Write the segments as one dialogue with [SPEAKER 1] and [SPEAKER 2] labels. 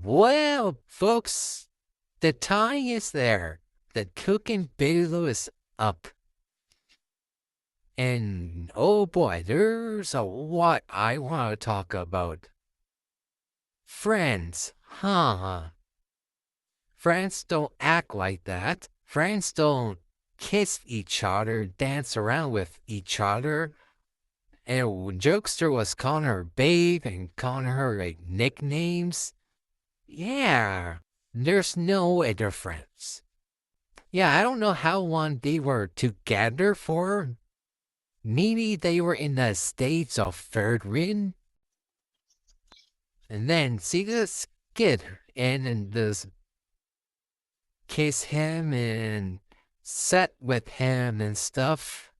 [SPEAKER 1] Well, folks, the time is there. The cooking video is up. And oh boy, there's a lot I want to talk about. Friends, huh? Friends don't act like that. Friends don't kiss each other, dance around with each other. And Jokester was calling her babe and calling her like nicknames. Yeah, there's no other friends. Yeah, I don't know how long they were together for. Maybe they were in the states of flirting. And then see this kid and this kiss him and set with him and stuff.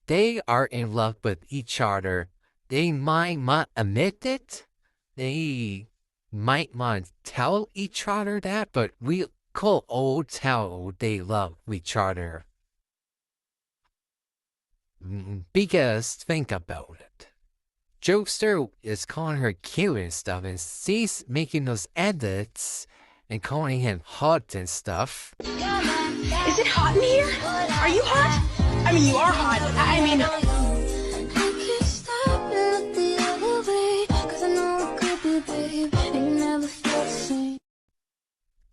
[SPEAKER 1] They are in love with each other. They might not admit it. They might not tell each other that, but we could all tell they love each other. Because think about it. Jokester is calling her cute and stuff, and she's making those edits and calling him hot and stuff.
[SPEAKER 2] Is it hot in here? Are you hot? I mean, you are hot. I mean...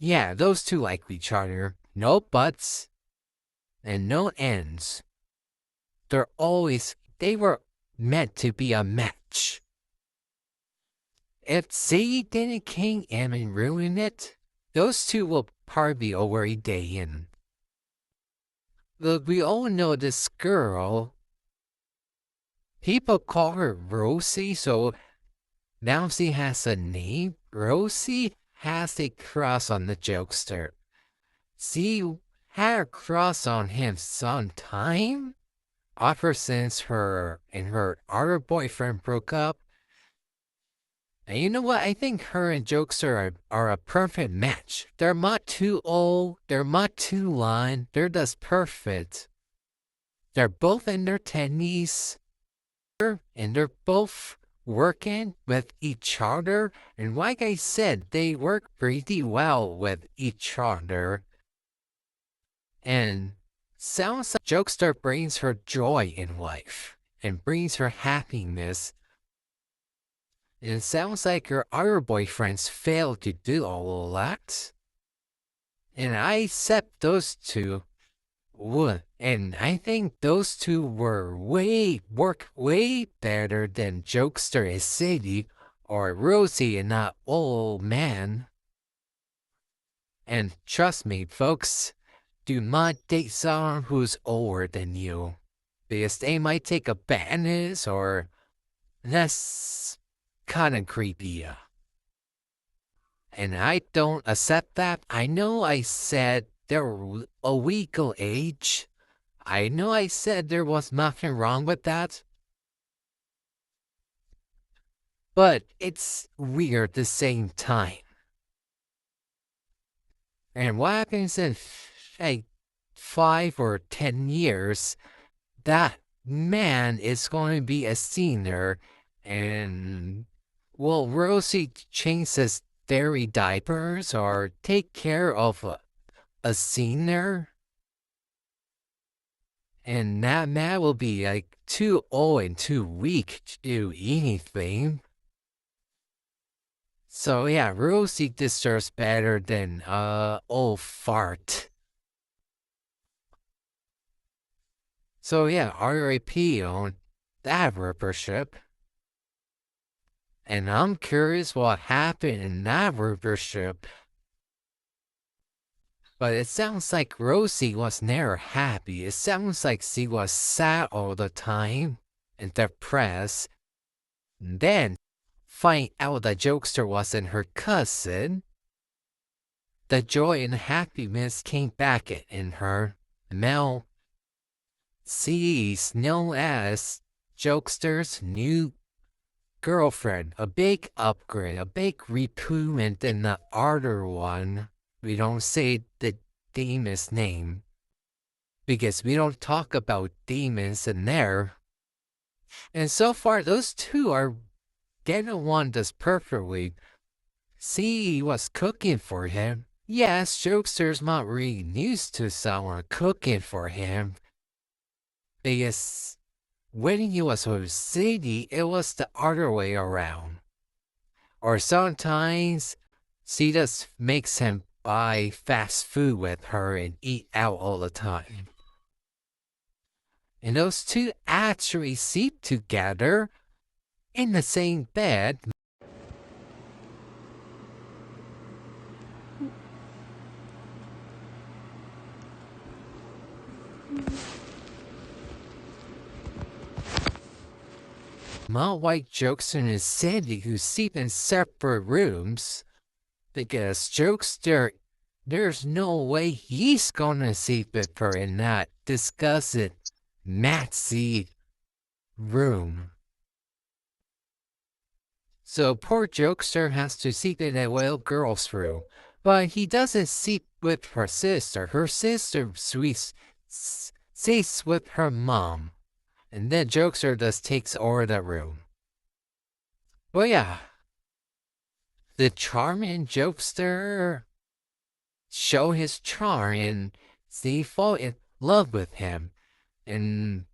[SPEAKER 1] Yeah, those two like each other. No buts and no ends. They were meant to be a match. If Z didn't king M and ruin it, those two will probably already day in. Look, we all know this girl. People call her Rosie, so now she has a name. Rosie has a crush on the jokester. She had a crush on him sometime. Ever since her and her other boyfriend broke up. And you know what? I think her and Jokester are a perfect match. They're not too old. They're not too young. They're just perfect. They're both in their 20s. And they're both working with each other. And like I said, they work pretty well with each other. And sounds like Jokester brings her joy in life and brings her happiness. And it sounds like her other boyfriends failed to do all of that. And I accept those two would. And I think those two work way better than Jokester and Sadie or Rosie and that old man. And trust me, folks, do not date someone who's older than you, because they might take advantage or that's kind of creepy. And I don't accept that. I know I said they're a legal age. I know I said there was nothing wrong with that. But it's weird at the same time. And what happens in 5 or 10 years, that man is going to be a senior, and will Rosie change his dairy diapers or take care of a senior? And that man will be like too old and too weak to do anything. So yeah, Rosie deserves better than old fart. So yeah, RIP on that rippership. And I'm curious what happened in that rippership. But it sounds like Rosie was never happy. It sounds like she was sad all the time and depressed. And then find out the jokester wasn't her cousin. The joy and happiness came back in her. Now, she's known as Jokester's new girlfriend. A big upgrade, a big improvement in the other one. We don't say the demon's name because we don't talk about demons in there. And so far, those two are getting along just perfectly. Sadie was cooking for him. Yes, Jokster's not really used to someone cooking for him. Because when he was with Sadie, it was the other way around. Or sometimes she just makes him buy fast food with her and eat out all the time. And those two actually sleep together in the same bed. Not like Jokester and Sandy who sleep in separate rooms. Because Jokester, there's no way he's gonna sleep with her in that disgusting maxi room. So poor Jokester has to sleep in a little girl's room. But he doesn't sleep with her sister. Her sister sleeps with her mom. And then Jokester just takes over the room. But yeah, the charming Jokester show his charm and they fall in love with him. And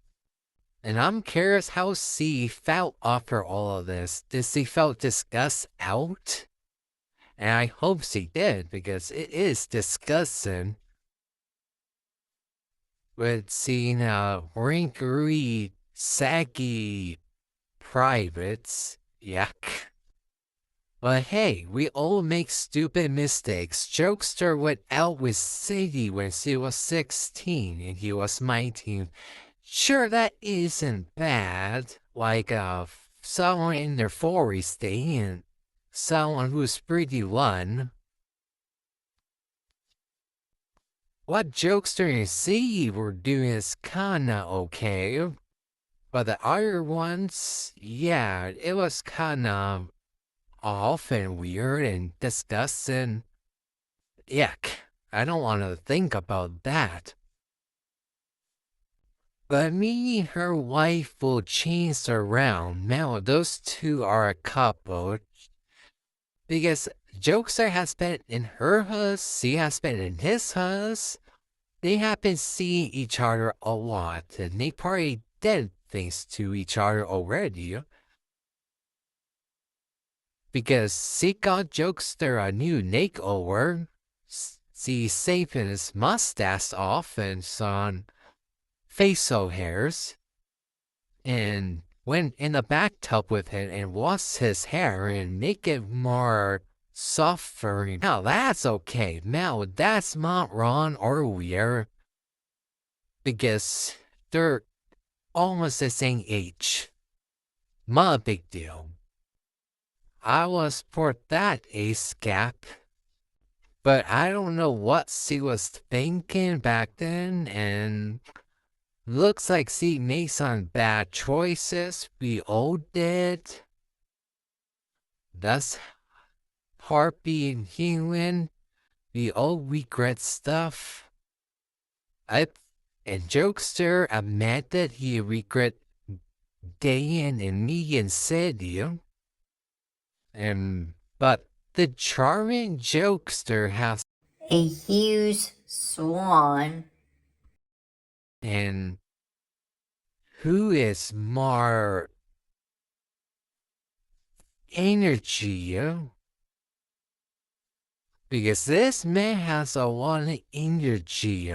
[SPEAKER 1] I'm curious how she felt after all of this. Did she felt disgust out? And I hope she did, because it is disgusting. With seeing wrinkly, saggy privates. Yuck. But hey, we all make stupid mistakes. Jokester went out with Sadie when she was 16 and he was 19. Sure, that isn't bad. Like, someone in their 40s dating someone who's pretty one. What Jokester and Sadie were doing is kinda okay. But the other ones, yeah, it was kinda off and weird and disgusting. Yuck. I don't want to think about that. But maybe her wife will change around. Now those two are a couple. Because Jokester has been in her house, she has been in his house. They have been seeing each other a lot, and they probably did things to each other already. Because she got Jokester a new makeover. She shaved his mustache off and some facial hairs. And went in the bathtub with him and washed his hair and make it more softer. Now that's okay. Now that's not wrong or weird. Because they're almost the same age. Not a big deal. I was for that age gap. But I don't know what she was thinking back then, and looks like she made some bad choices. We all did. That's part being human. We all regret stuff. And Jokester admitted he regret Dayan and me and Sadie. But the charming Jokester has
[SPEAKER 3] a huge swan.
[SPEAKER 1] And who is more energy? Because this man has a lot of energy.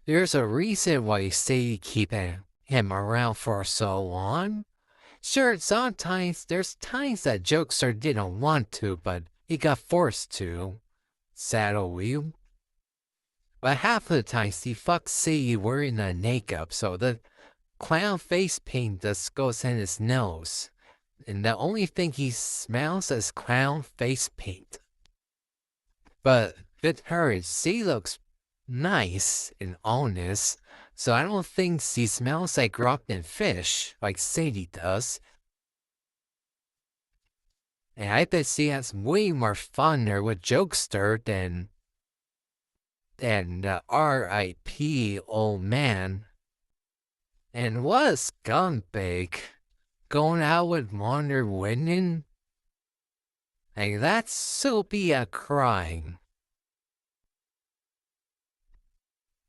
[SPEAKER 1] There's a reason why you say keeping him around for so long. Sure, sometimes there's times that Jokester didn't want to, but he got forced to. Sadly. But half the times he fucks Sadie wearing a makeup, so the clown face paint just goes in his nose. And the only thing he smells is clown face paint. But with her, she looks nice and honest, so I don't think she smells like rotten fish like Sadie does. And I bet she has way more fun there with Jokester than the R.I.P. old man. And what a scumbag. Going out with Wonder Woman And that's still be a crime.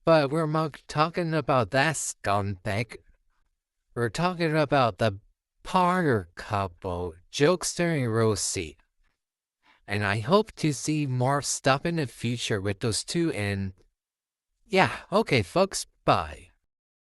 [SPEAKER 1] But we're not talking about that scumbag. We're talking about the Potter couple, Jokester and Rosie. And I hope to see more stuff in the future with those two. And yeah, okay, folks, bye.